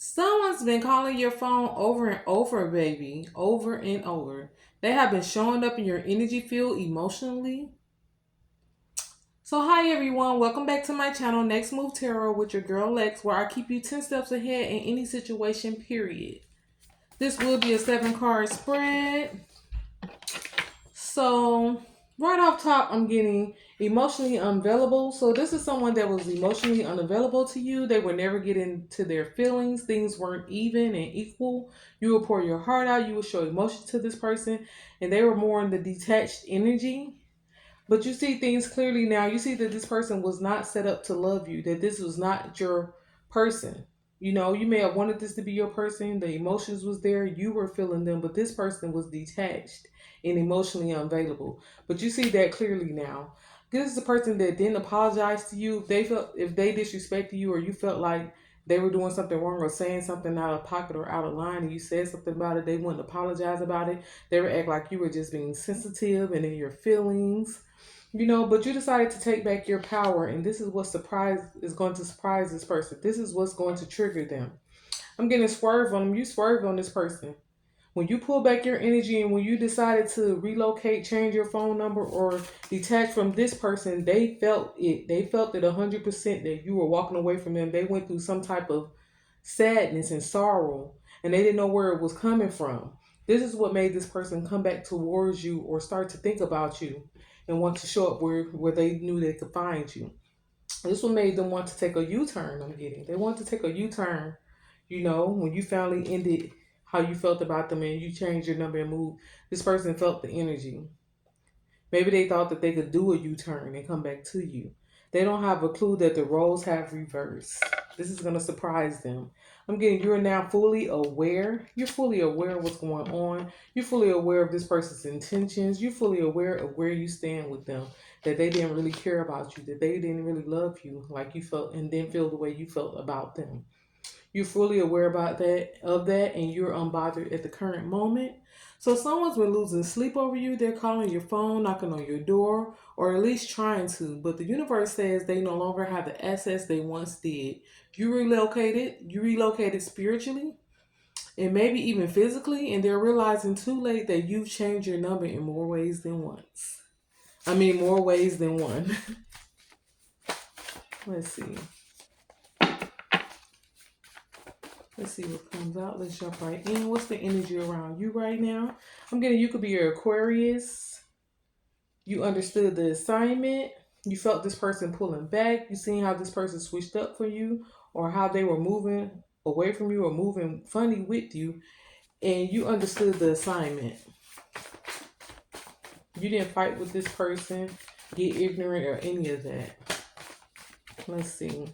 Someone's been calling your phone over and over, baby. Over and over. They have been showing up in your energy field emotionally. So, hi everyone. Welcome back to my channel, Next Move Tarot with your girl Lex, where I keep you 10 steps ahead in any situation, period. This will be a 7 card spread. So, right off top, I'm getting emotionally unavailable. So, this is someone that was emotionally unavailable to you. They were never get into their feelings. Things weren't even and equal. You would pour your heart out. You would show emotion to this person, and they were more in the detached energy. But you see things clearly now. You see that this person was not set up to love you, that this was not your person. You know, you may have wanted this to be your person. The emotions was there. You were feeling them, but this person was detached and emotionally unavailable. But you see that clearly now. This is a person that didn't apologize to you. If they disrespected you, or you felt like they were doing something wrong or saying something out of pocket or out of line, and you said something about it, they wouldn't apologize about it. They would act like you were just being sensitive and in your feelings. But you decided to take back your power, and this is what is going to surprise this person. This is what's going to trigger them. I'm getting swerve on them. You swerve on this person. When you pull back your energy and when you decided to relocate, change your phone number, or detach from this person, they felt it. They felt it 100% that you were walking away from them. They went through some type of sadness and sorrow, and they didn't know where it was coming from. This is what made this person come back towards you or start to think about you and want to show up where they knew they could find you. This one made them want to take a U-turn. I'm getting. They want to take a U-turn. When you finally ended how you felt about them and you changed your number and moved, this person felt the energy. Maybe they thought that they could do a U-turn and come back to you. They don't have a clue that the roles have reversed. This is going to surprise them. I'm getting you're now fully aware. You're fully aware of what's going on. You're fully aware of this person's intentions. You're fully aware of where you stand with them. That they didn't really care about you. That they didn't really love you like you felt and didn't feel the way you felt about them. You're fully aware of that, and you're unbothered at the current moment. So someone's been losing sleep over you. They're calling your phone, knocking on your door, or at least trying to. But the universe says they no longer have the access they once did. You relocated. You relocated spiritually and maybe even physically, and they're realizing too late that you've changed your number in more ways than once. I mean, more ways than one. Let's see. Let's see what comes out. Let's jump right in. What's the energy around you right now? I'm getting you could be your Aquarius. You understood the assignment. You felt this person pulling back. You seen how this person switched up for you, or how they were moving away from you or moving funny with you. And you understood the assignment. You didn't fight with this person, get ignorant, or any of that. Let's see.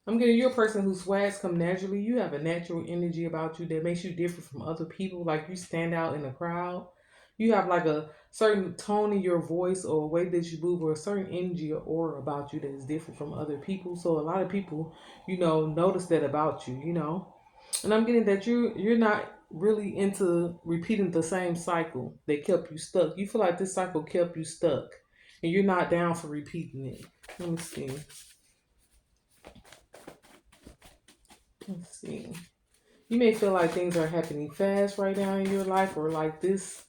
I'm getting you're a person whose swags come naturally. You have a natural energy about you that makes you different from other people. Like you stand out in the crowd. You have like a certain tone in your voice or a way that you move or a certain energy or aura about you that is different from other people. So a lot of people, notice that about you. And I'm getting that you're not really into repeating the same cycle that kept you stuck. You feel like this cycle kept you stuck and you're not down for repeating it. Let me see. Let's see. You may feel like things are happening fast right now in your life, or like this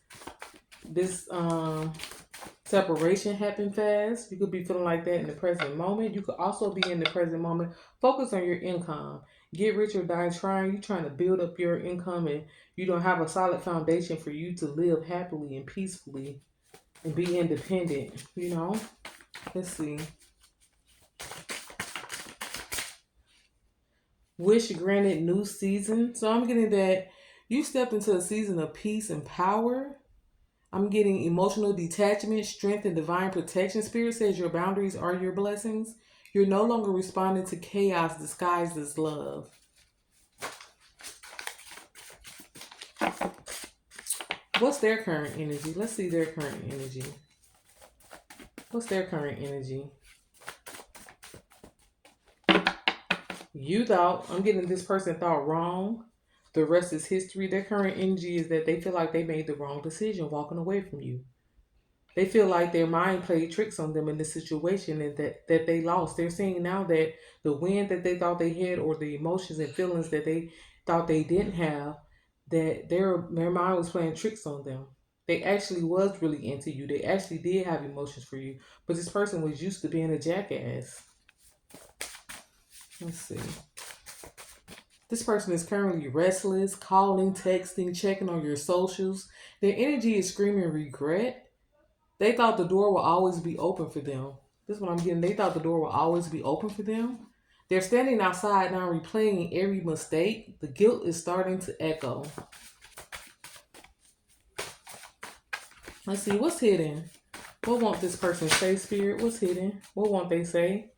separation happened fast. You could be feeling like that in the present moment. You could also be in the present moment. Focus on your income. Get rich or die trying. You're trying to build up your income, and you don't have a solid foundation for you to live happily and peacefully and be independent. Let's see. Wish granted new season. So I'm getting that you stepped into a season of peace and power. I'm getting emotional detachment, strength, and divine protection. Spirit says your boundaries are your blessings. You're no longer responding to chaos disguised as love. What's their current energy? Let's see their current energy. What's their current energy? I'm getting this person thought wrong. The rest is history. Their current energy is that they feel like they made the wrong decision walking away from you. They feel like their mind played tricks on them in this situation and that they lost. They're seeing now that the wind that they thought they had or the emotions and feelings that they thought they didn't have, that their mind was playing tricks on them. They actually was really into you. They actually did have emotions for you. But this person was used to being a jackass. Let's see. This person is currently restless, calling, texting, checking on your socials. Their energy is screaming regret. They thought the door will always be open for them. This is what I'm getting. They thought the door will always be open for them. They're standing outside now replaying every mistake. The guilt is starting to echo. Let's see, what's hidden? What won't this person say, Spirit? What's hidden? What won't they say?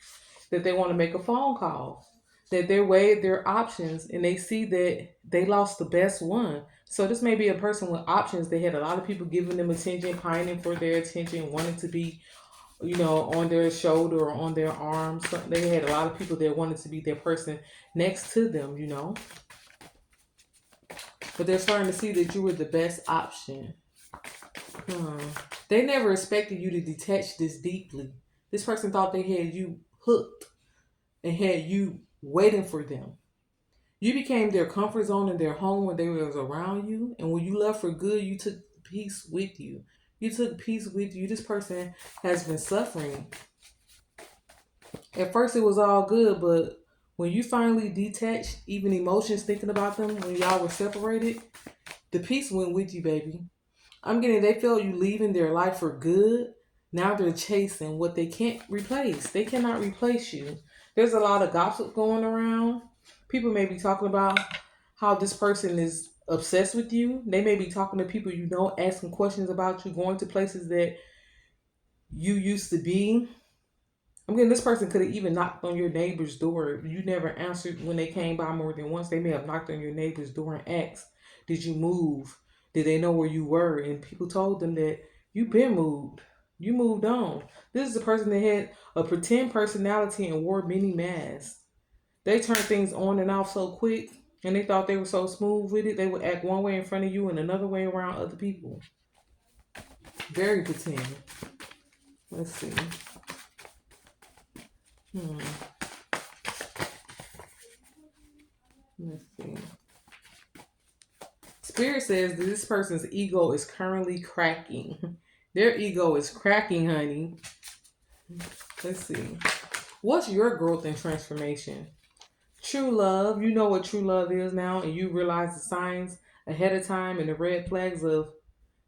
That they want to make a phone call. That they weighed their options and they see that they lost the best one. So this may be a person with options. They had a lot of people giving them attention, pining for their attention, wanting to be, on their shoulder or on their arm. So they had a lot of people that wanted to be their person next to them. But they're starting to see that you were the best option. They never expected you to detach this deeply. This person thought they had you hooked and had you waiting for them. You became their comfort zone in their home when they was around you. And when you left for good, you took peace with you. You took peace with you. This person has been suffering. At first it was all good, but when you finally detached, even emotions thinking about them, when y'all were separated, the peace went with you, baby. I'm getting they felt you leaving their life for good. Now they're chasing what they can't replace. They cannot replace you. There's a lot of gossip going around. People may be talking about how this person is obsessed with you. They may be talking to people you know, asking questions about you, going to places that you used to be. I'm getting this person could have even knocked on your neighbor's door. You never answered when they came by more than once. They may have knocked on your neighbor's door and asked, did you move? Did they know where you were? And people told them that you've been moved. You moved on. This is a person that had a pretend personality and wore many masks. They turned things on and off so quick and they thought they were so smooth with it. They would act one way in front of you and another way around other people. Very pretend. Let's see. Let's see. Spirit says that this person's ego is currently cracking. Their ego is cracking, honey. Let's see. What's your growth and transformation? True love. You know what true love is now, and you realize the signs ahead of time and the red flags of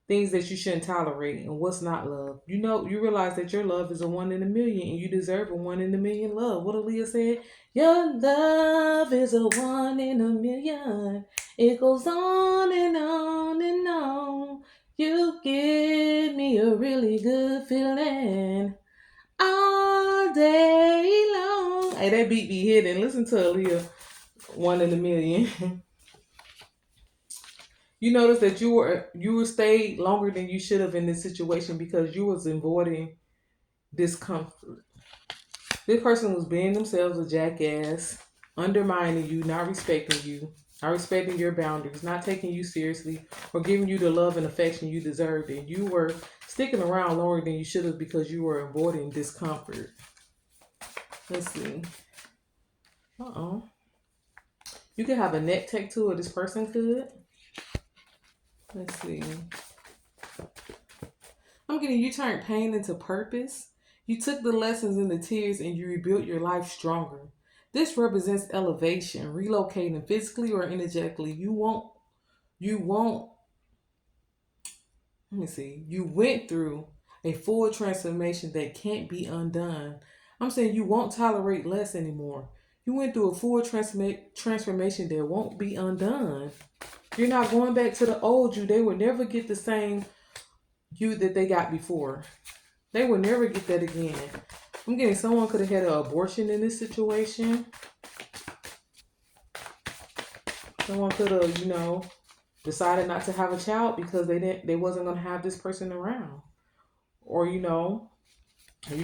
things that you shouldn't tolerate and what's not love. You realize that your love is a 1 in a million and you deserve a 1 in a million love. What Aaliyah said, your love is a 1 in a million. It goes on and on and on. You give me a really good feeling all day long. Hey, that beat be hidden. Listen to Aaliyah, 1 in a million. You notice that you were stayed longer than you should have in this situation because you was avoiding discomfort. This person was being themselves a jackass, undermining you, not respecting you, not respecting your boundaries, not taking you seriously, or giving you the love and affection you deserved. And you were sticking around longer than you should have because you were avoiding discomfort. Let's see. You could have a neck tattoo, or this person could. Let's see. I'm getting you turned pain into purpose. You took the lessons and the tears and you rebuilt your life stronger. This represents elevation, relocating physically or energetically. You went through a full transformation that can't be undone. I'm saying you won't tolerate less anymore. You went through a full transformation that won't be undone. You're not going back to the old you. They will never get the same you that they got before. They will never get that again. I'm getting someone could have had an abortion in this situation. Someone could have, decided not to have a child because they wasn't going to have this person around. Or, you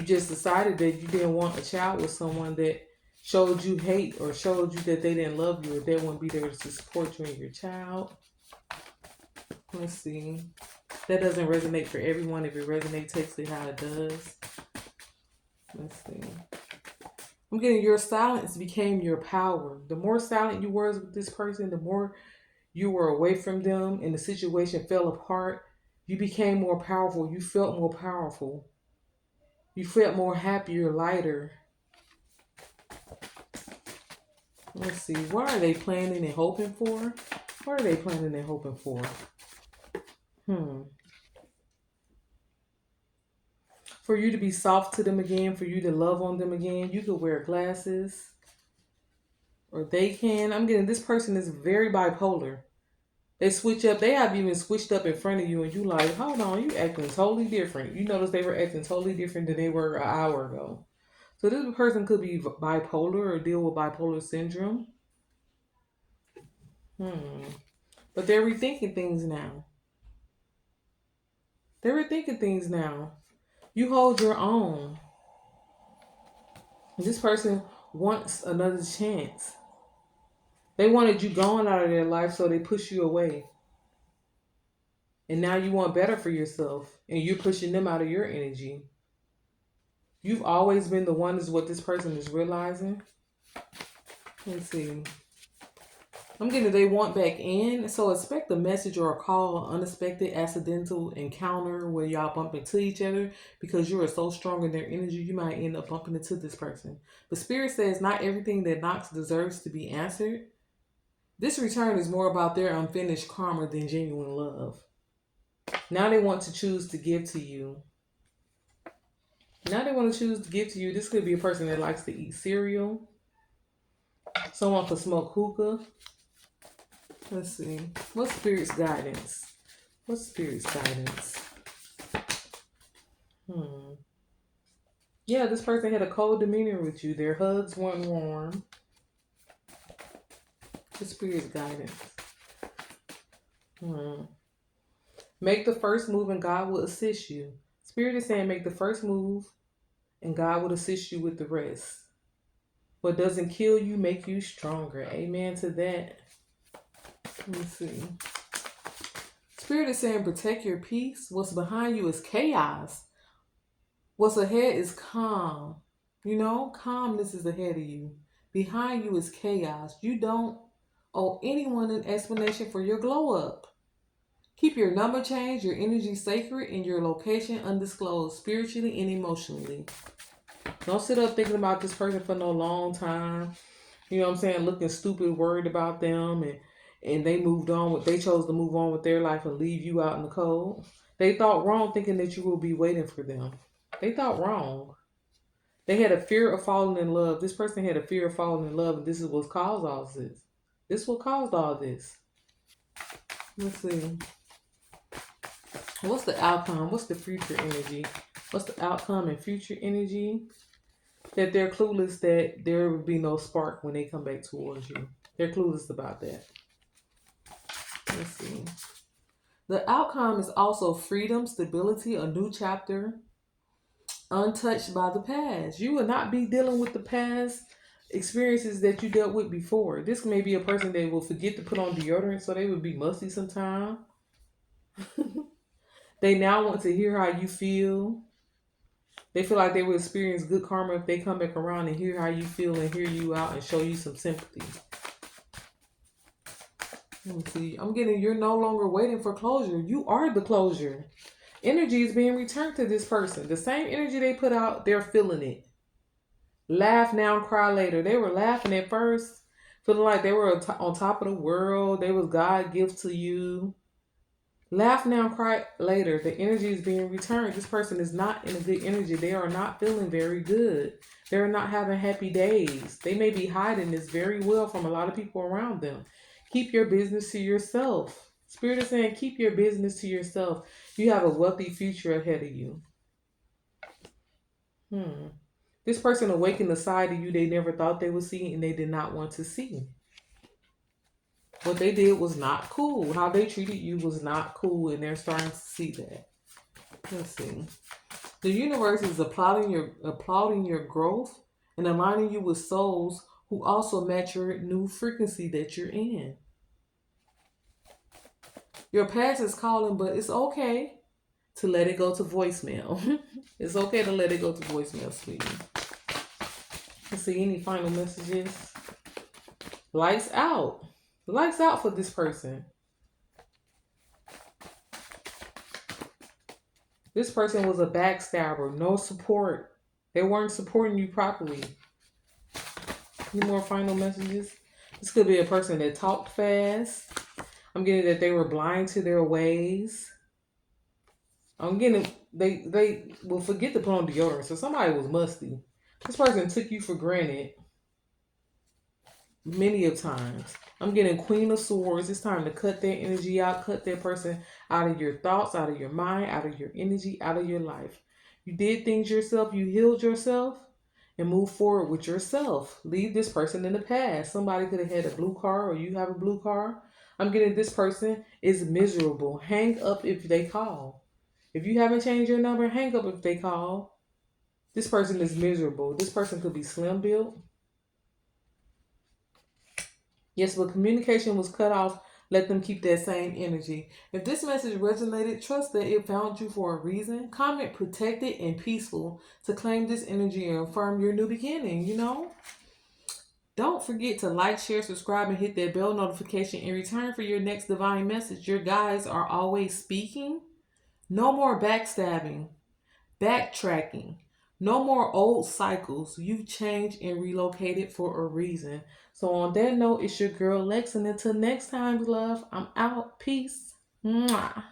just decided that you didn't want a child with someone that showed you hate or showed you that they didn't love you or they wouldn't be there to support you and your child. Let's see. That doesn't resonate for everyone. If it resonates, takes it how it does. Let's see. I'm getting your silence became your power. The more silent you were with this person, the more you were away from them and the situation fell apart, you became more powerful. You felt more powerful. You felt more happier, lighter. Let's see. What are they planning and hoping for? What are they planning and hoping for? For you to be soft to them again, for you to love on them again. You could wear glasses. Or they can. I'm getting this person is very bipolar. They switch up. They have even switched up in front of you, and you like, hold on, you acting totally different. You notice they were acting totally different than they were an hour ago. So this person could be bipolar or deal with bipolar syndrome. But they're rethinking things now. They're rethinking things now. You hold your own. This person wants another chance. They wanted you gone out of their life, so they push you away. And now you want better for yourself, and you're pushing them out of your energy. You've always been the one, is what this person is realizing. Let's see. I'm getting they want back in. So expect a message or a call, unexpected, accidental encounter where y'all bump into each other because you are so strong in their energy. You might end up bumping into this person. But Spirit says not everything that knocks deserves to be answered. This return is more about their unfinished karma than genuine love. Now they want to choose to give to you. Now they want to choose to give to you. This could be a person that likes to eat cereal. Someone could smoke hookah. Let's see. What's Spirit's guidance? What's Spirit's guidance? Yeah, this person had a cold demeanor with you. Their hugs weren't warm. The Spirit's guidance. Make the first move and God will assist you. Spirit is saying make the first move and God will assist you with the rest. What doesn't kill you make you stronger. Amen to that. Let's see. Spirit is saying protect your peace. What's behind you is chaos. What's ahead is calm. You know, calmness is ahead of you. Behind you is chaos. You don't owe anyone an explanation for your glow up. Keep your number changed, your energy sacred, and your location undisclosed spiritually and emotionally. Don't sit up thinking about this person for no long time. You know what I'm saying? Looking stupid, worried about them, and they moved on. They chose to move on with their life and leave you out in the cold. They thought wrong thinking that you will be waiting for them. They thought wrong. They had a fear of falling in love. This person had a fear of falling in love, and this is what caused all this. This is what caused all this. Let's see. What's the outcome? What's the future energy? What's the outcome and future energy? That they're clueless that there will be no spark when they come back towards you. They're clueless about that. Let's see. The outcome is also freedom, stability, a new chapter, untouched by the past. You will not be dealing with the past experiences that you dealt with before. This may be a person that will forget to put on deodorant, so they would be musty sometime. They now want to hear how you feel. They feel like they will experience good karma if they come back around and hear how you feel and hear you out and show you some sympathy. Let me see. I'm getting you're no longer waiting for closure. You are the closure. Energy is being returned to this person. The same energy they put out, they're feeling it. Laugh now, cry later. They were laughing at first, feeling like they were on top of the world. They was God gift to you. Laugh now, cry later. The energy is being returned. This person is not in a good energy. They are not feeling very good. They're not having happy days. They may be hiding this very well from a lot of people around them. Keep your business to yourself. Spirit is saying keep your business to yourself. You have a wealthy future ahead of you. This person awakened a side of you they never thought they would see and they did not want to see. What they did was not cool. How they treated you was not cool, and they're starting to see that. Let's see. The universe is applauding your growth and aligning you with souls who also match your new frequency that you're in. Your past is calling, but it's okay to let it go to voicemail. It's okay to let it go to voicemail, sweetie. Let's see any final messages. Lights out. Lights out for this person. This person was a backstabber. No support. They weren't supporting you properly. Any more final messages? This could be a person that talked fast. I'm getting that they were blind to their ways. I'm getting they will forget to put on deodorant. So somebody was musty. This person took you for granted many of times. I'm getting Queen of Swords. It's time to cut their energy out, cut that person out of your thoughts, out of your mind, out of your energy, out of your life. You did things yourself, you healed yourself, and move forward with yourself. Leave this person in the past. Somebody could have had a blue car, or you have a blue car. I'm getting this person is miserable. Hang up if they call. If you haven't changed your number, hang up if they call. This person is miserable. This person could be slim built. Yes, but communication was cut off. Let them keep that same energy. If this message resonated, trust that it found you for a reason. Comment protected and peaceful to claim this energy and affirm your new beginning, you know? Don't forget to like, share, subscribe, and hit that bell notification in return for your next divine message. Your guides are always speaking. No more backstabbing, backtracking. No more old cycles. You've changed and relocated for a reason. So on that note, it's your girl Lex, and until next time, love, I'm out. Peace. Mwah.